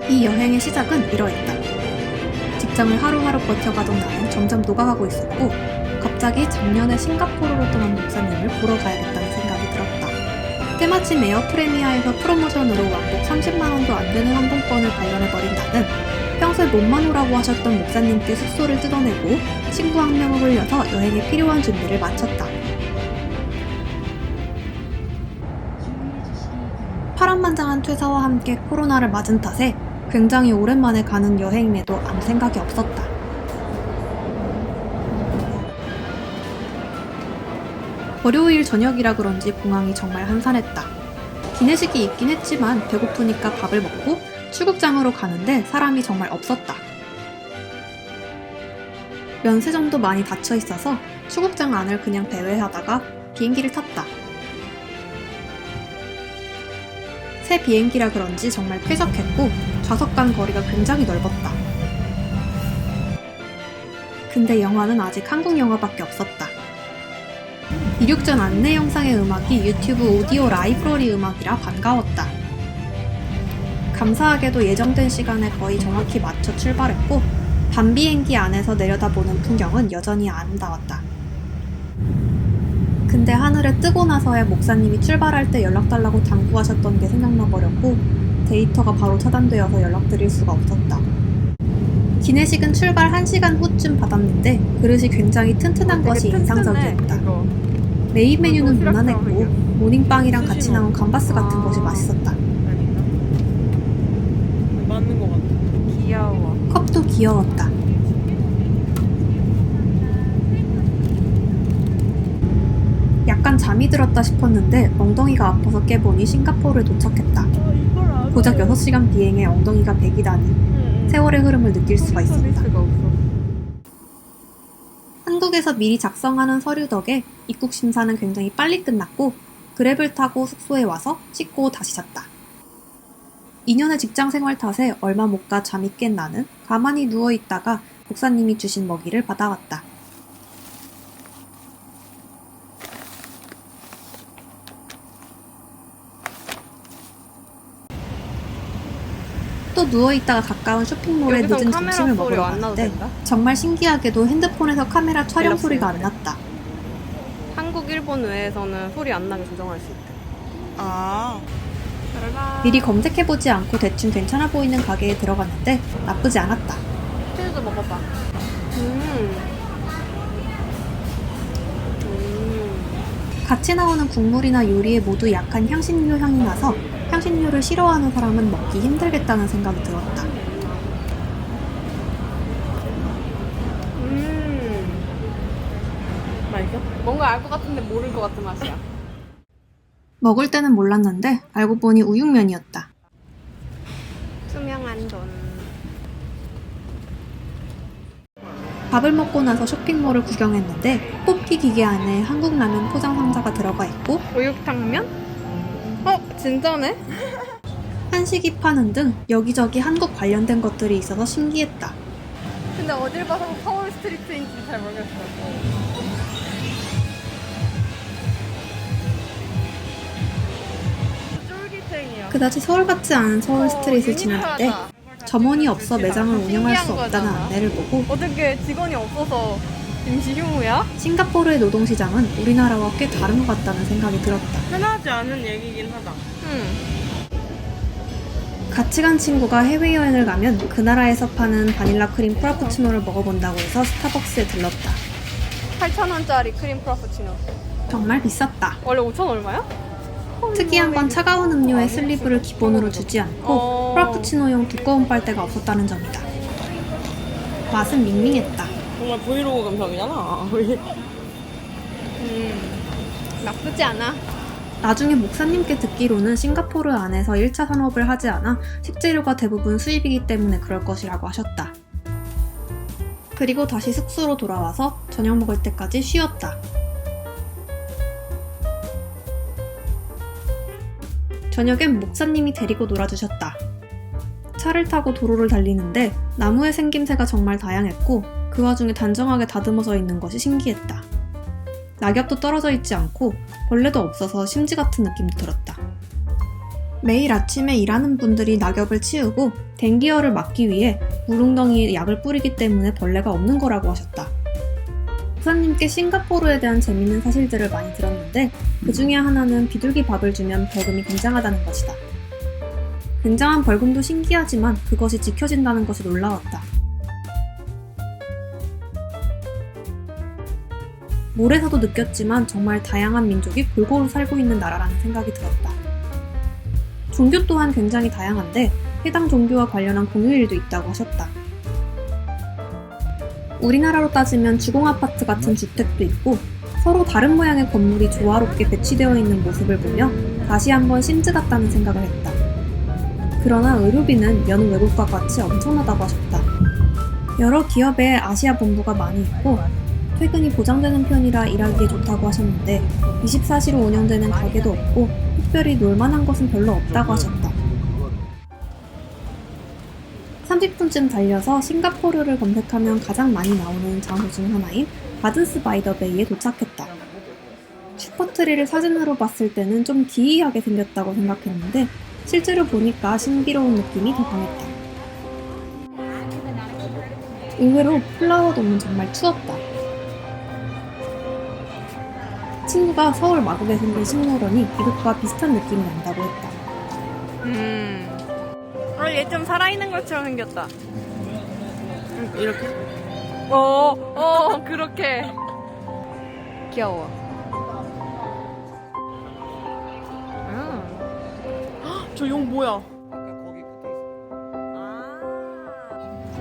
이 여행의 시작은 이러했다. 직장을 하루하루 버텨가던 나는 점점 녹아가고 있었고 갑자기 작년에 싱가포르로 떠난 목사님을 보러 가야겠다는 생각이 들었다. 때마침 에어 프레미아에서 프로모션으로 왕복 30만원도 안 되는 항공권을 발견해버린 나는 평소에 몸만 오라고 하셨던 목사님께 숙소를 뜯어내고 친구 한 명을 올려서 여행에 필요한 준비를 마쳤다. 파란만장한 퇴사와 함께 코로나를 맞은 탓에 굉장히 오랜만에 가는 여행임에도 아무 생각이 없었다. 월요일 저녁이라 그런지 공항이 정말 한산했다. 기내식이 있긴 했지만 배고프니까 밥을 먹고 출국장으로 가는데 사람이 정말 없었다. 면세점도 많이 닫혀 있어서 출국장 안을 그냥 배회하다가 비행기를 탔다. 새 비행기라 그런지 정말 쾌적했고 좌석 간 거리가 굉장히 넓었다. 근데 영화는 아직 한국 영화밖에 없었다. 이륙전 안내 영상의 음악이 유튜브 오디오 라이브러리 음악이라 반가웠다. 감사하게도 예정된 시간에 거의 정확히 맞춰 출발했고 밤 비행기 안에서 내려다보는 풍경은 여전히 아름다웠다. 근데 하늘에 뜨고 나서야 목사님이 출발할 때 연락달라고 당부하셨던 게 생각나버렸고 데이터가 바로 차단되어서 연락드릴 수가 없었다. 기내식은 출발 1시간 후쯤 받았는데 그릇이 굉장히 튼튼한 것이 인상적이었다. 메인 메뉴는 무난했고 모닝빵이랑 같이 나온 감바스 같은 것이 맛있었다. 맞는 것 같아. 귀여워. 컵도 귀여웠다. 약간 잠이 들었다 싶었는데 엉덩이가 아파서 깨보니 싱가포르에 도착했다. 고작 6시간 비행에 엉덩이가 배기다니 세월의 흐름을 느낄 수가 있었다. 한국에서 미리 작성하는 서류 덕에 입국 심사는 굉장히 빨리 끝났고 그랩을 타고 숙소에 와서 씻고 다시 잤다. 2년의 직장 생활 탓에 얼마 못 가 잠이 깬 나는 가만히 누워있다가 목사님이 주신 먹이를 받아왔다. 또 누워있다가 가까운 쇼핑몰에 늦은 점심을 먹으러 갔는데 정말 신기하게도 핸드폰에서 카메라 촬영 소리가 안 났다. 한국, 일본 외에서는 소리 안 나게 조정할 수 있대. 아. 미리 검색해보지 않고 대충 괜찮아 보이는 가게에 들어갔는데 나쁘지 않았다. 치즈도 먹어봐. 같이 나오는 국물이나 요리에 모두 약한 향신료 향이 나서 향신료를 싫어하는 사람은 먹기 힘들겠다는 생각이 들었다. 맛있어? 뭔가 알 것 같은데 모를 것 같은 맛이야. 먹을 때는 몰랐는데 알고 보니 우육면이었다. 투명한 돈. 밥을 먹고 나서 쇼핑몰을 구경했는데 뽑기 기계 안에 한국 라면 포장 상자가 들어가 있고 우육탕면? 진짜네? 한식이 파는 등 여기저기 한국 관련된 것들이 있어서 신기했다. 근데 어딜 봐서 서울 스트리트인지 잘 모르겠어. 쫄깃탱이야. 그다지 서울 같지 않은 서울 스트릿을 지날 때 점원이 없어 매장을 운영할 수 없다는 안내를 보고 어떻게 직원이 없어서 임시 휴무야? 싱가포르의 노동시장은 우리나라와 꽤 다른 것 같다는 생각이 들었다. 흔하지 않은 얘기긴 하다. 같이 간 친구가 해외여행을 가면 그 나라에서 파는 바닐라 크림 프라푸치노를 먹어본다고 해서 스타벅스에 들렀다. 8,000원짜리 크림 프라푸치노. 정말 비쌌다. 원래 5,000 얼마야? 특이한 건 차가운 음료에 슬리브를 기본으로 주지 않고 프라푸치노용 두꺼운 빨대가 없었다는 점이다. 맛은 밍밍했다. 정말 브이로그 감성이잖아. 나쁘지 않아. 나중에 목사님께 듣기로는 싱가포르 안에서 1차 산업을 하지 않아 식재료가 대부분 수입이기 때문에 그럴 것이라고 하셨다. 그리고 다시 숙소로 돌아와서 저녁 먹을 때까지 쉬었다. 저녁엔 목사님이 데리고 놀아주셨다. 차를 타고 도로를 달리는데 나무의 생김새가 정말 다양했고 그 와중에 단정하게 다듬어져 있는 것이 신기했다. 낙엽도 떨어져 있지 않고 벌레도 없어서 심지 같은 느낌도 들었다. 매일 아침에 일하는 분들이 낙엽을 치우고 댕기열을 막기 위해 물웅덩이에 약을 뿌리기 때문에 벌레가 없는 거라고 하셨다. 목사님께 싱가포르에 대한 재밌는 사실들을 많이 들었는데 그 중에 하나는 비둘기 밥을 주면 벌금이 굉장하다는 것이다. 굉장한 벌금도 신기하지만 그것이 지켜진다는 것이 놀라웠다. 몰에서도 느꼈지만 정말 다양한 민족이 골고루 살고 있는 나라라는 생각이 들었다. 종교 또한 굉장히 다양한데 해당 종교와 관련한 공휴일도 있다고 하셨다. 우리나라로 따지면 주공아파트 같은 주택도 있고 서로 다른 모양의 건물이 조화롭게 배치되어 있는 모습을 보며 다시 한번 심즈 같다는 생각을 했다. 그러나 의료비는 여느 외국과 같이 엄청나다고 하셨다. 여러 기업에 아시아 본부가 많이 있고 퇴근이 보장되는 편이라 일하기에 좋다고 하셨는데 24시로 운영되는 가게도 없고 특별히 놀만한 것은 별로 없다고 하셨다. 30분쯤 달려서 싱가포르를 검색하면 가장 많이 나오는 장소 중 하나인 가든스 바이 더 베이에 도착했다. 슈퍼트리를 사진으로 봤을 때는 좀 기이하게 생겼다고 생각했는데 실제로 보니까 신비로운 느낌이 더 강했다. 의외로 플라워 돔은 정말 추웠다. 친구가 서울 마곡에 생긴 식물원이 이것과 비슷한 느낌이 난다고 했다. 얘 좀 살아있는 것처럼 생겼다. 이렇게? 그렇게. 귀여워. 저 용 뭐야?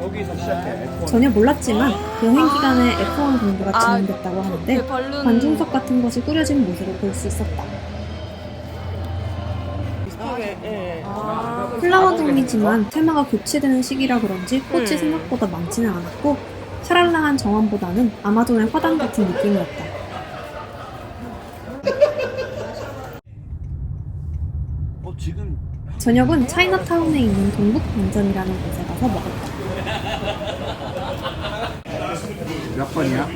여기서 시작해. 전혀 몰랐지만 여행 기간에 F1 공부가 진행됐다고 하는데 그 발룬. 관중석 같은 것이 꾸려진 모습을 볼 수 있었다. 비슷하게, 예. 플라워 돔이지만 테마가 교체되는 시기라 그런지 꽃이 생각보다 많지는 않았고 샤랄라한 정원보다는 아마존의 화단 같은 느낌이었다. 지금 저녁은 차이나타운에 있는 동북반점이라는 곳에 가서 먹었다. 몇 번이야?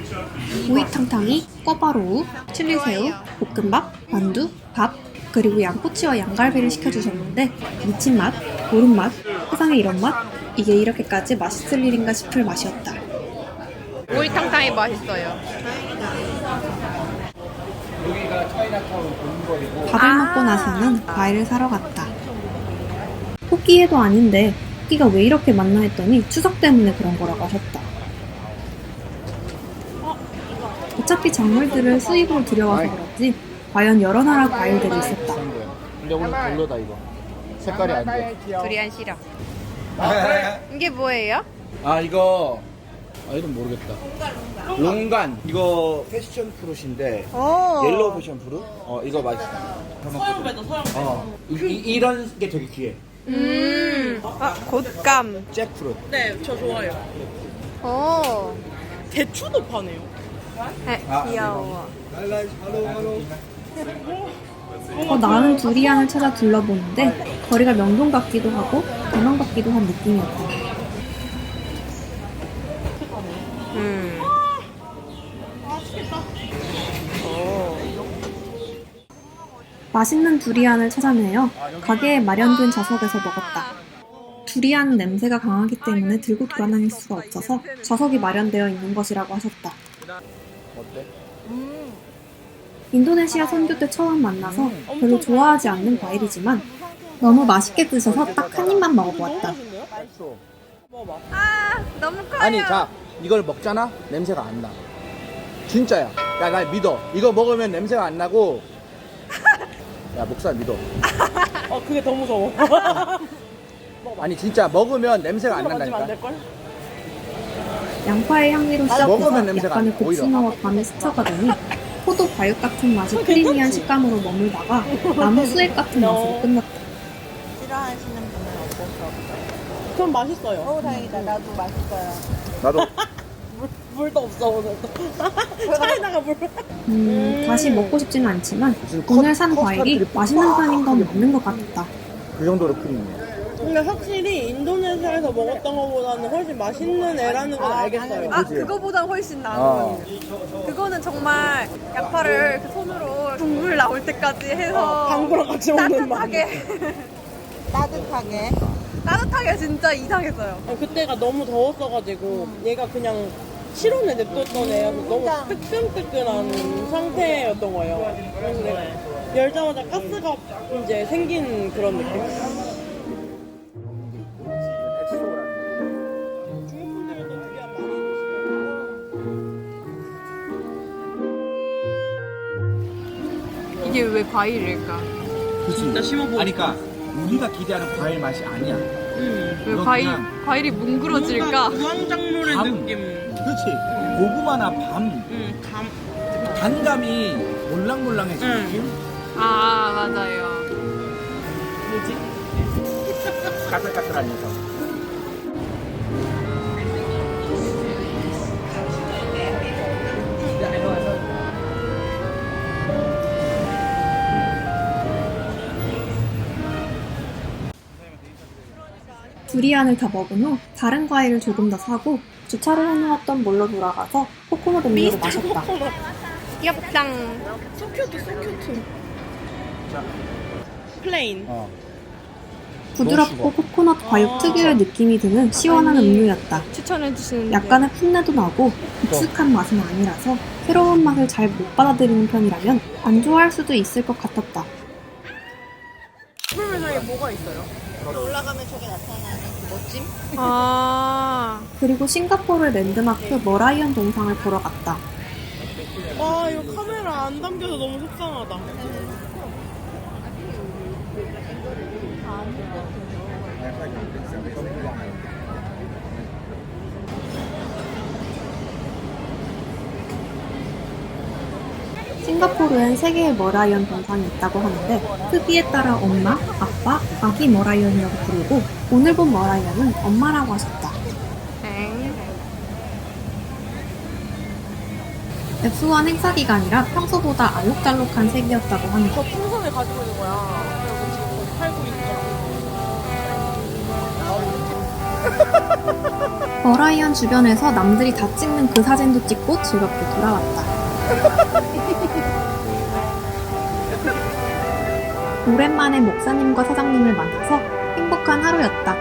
오이탕탕이, 꿔바로우, 칠리새우, 볶음밥, 만두, 밥, 그리고 양꼬치와 양갈비를 시켜주셨는데 미친 맛, 모른 맛, 세상에 이런 맛? 이게 이렇게까지 맛있을 일인가 싶을 맛이었다. 오이탕탕이 맛있어요. 여기가 차이나타운 본거리고 밥을 먹고 나서는 과일을 사러 갔다. 토끼해도 아닌데 토끼가 왜 이렇게 많나 했더니 추석 때문에 그런 거라고 하셨다. 어차피 작물들을 수입으로 들여와서 그런지 과연 여러 나라 과일들이 있었다. 근데 오늘 별로다 이거. 색깔이 안 돼. 두리안 싫어. 이게 뭐예요? 이거 이름 모르겠다. 롱간. 이거 패션 프루트인데 옐로우 패션 프루트. 이거 맛있어. 서양배다, 서양배. 이런 게 되게 귀해. 곶감. 잭프루트. 네, 저 좋아해요. 오. 대추도 파네요. 귀여워. 더 나은 두리안을 찾아 둘러보는데 거리가 명동 같기도 하고 대만 같기도 한 느낌이었다. 맛있는 두리안을 찾아내어 가게에 마련된 좌석에서 먹었다. 두리안 냄새가 강하기 때문에 들고 돌아다닐 수가 없어서 좌석이 마련되어 있는 것이라고 하셨다. 어때? 인도네시아 선교 때 처음 만나서 별로 좋아하지 않는 과일이지만 너무 맛있게 드셔서 딱 한 입만 먹어보았다. 맛있어. 먹어봐. 너무 커요. 아니 자 이걸 먹잖아 냄새가 안 나. 진짜야. 야 날 믿어. 이거 먹으면 냄새가 안 나고. 야 목살 믿어. 그게 더 무서워. 아니 진짜 먹으면 냄새가 안 만지면 안 난다니까. 될걸? 양파의 향기로 먹으면 시작해서 냄새가 약간의 안 나, 오히려. 복숭아와 밤에 스쳐가더니 포도 과육 같은 맛이 크리미한 식감으로 머물다가 나무 수액 같은 맛으로 끝났다. 싫어하시는 분은 어쩔 수 없어요. 전 맛있어요. 다행이다. 나도 맛있어요. 나도 물도 없어, 오늘. 차에다가 물. 다시 먹고 싶지는 않지만 무슨 오늘 산 커스터드 과일이 드립 맛있는 편인 건 맞는 것 같았다. 그 정도로 크림이야. 근데 확실히 인도네시아에서 먹었던 것보다는 훨씬 맛있는 애라는 건 알겠어요. 아, 그치? 그거보다 훨씬 나은 어. 거예요. 그거는 정말 양파를 그 손으로 국물 나올 때까지 해서 방구랑 같이 먹는 맛. 따뜻하게 따뜻하게. 따뜻하게 진짜 이상했어요. 그때가 너무 더웠어가지고 얘가 그냥 실온에 냅뒀던 애여서 너무 뜨끈뜨끈한 상태였던 거예요. 근데 열자마자 가스가 이제 생긴 그런 느낌? 중국분들도 특이한 많이 이게 왜 과일일까? 그치? 진짜 심어보고 아니, 그러니까 우리가 기대하는 과일 맛이 아니야. 왜 이거 과일이 뭉그러질까? 우황작물의 밤. 느낌. 그렇지. 고구마나 밤. 감. 단감이 몰랑몰랑해지는 응. 느낌? 아, 맞아요. 뭐지? 까끌까끌한 녀석. 두리안을 다 먹은 후 다른 과일을 조금 더 사고 주차를 해놓았던 몰로 돌아가서 코코넛 음료를 마셨다. 엽장. 소큐트. 플레인. 어. 부드럽고 코코넛 과육 특유의 느낌이 드는 시원한 음료였다. 추천해주시는데. 약간의 풋내도 나고 익숙한 맛은 아니라서 새로운 맛을 잘 못 받아들이는 편이라면 안 좋아할 수도 있을 것 같았다. 풀메사에 뭐가 있어요? 올라가면 저게 나타나는 그 멋짐? 아. 그리고 싱가포르 랜드마크 머라이언 동상을 보러 갔다. 아 이거 카메라 안 담겨서 너무 속상하다. 싱가포르엔 3개의 머라이언 동상이 있다고 하는데 크기에 따라 엄마, 아빠, 아기 머라이언이라고 부르고 오늘 본 머라이언은 엄마라고 하셨다. 엥. F1 행사 기간이라 평소보다 알록달록한 색이었다고 하는데 저 풍선을 가지고 있는 거야. 여기 지금 거기 팔고 있잖아. 머라이언 주변에서 남들이 다 찍는 그 사진도 찍고 즐겁게 돌아왔다. 오랜만에 목사님과 사장님을 만나서 행복한 하루였다.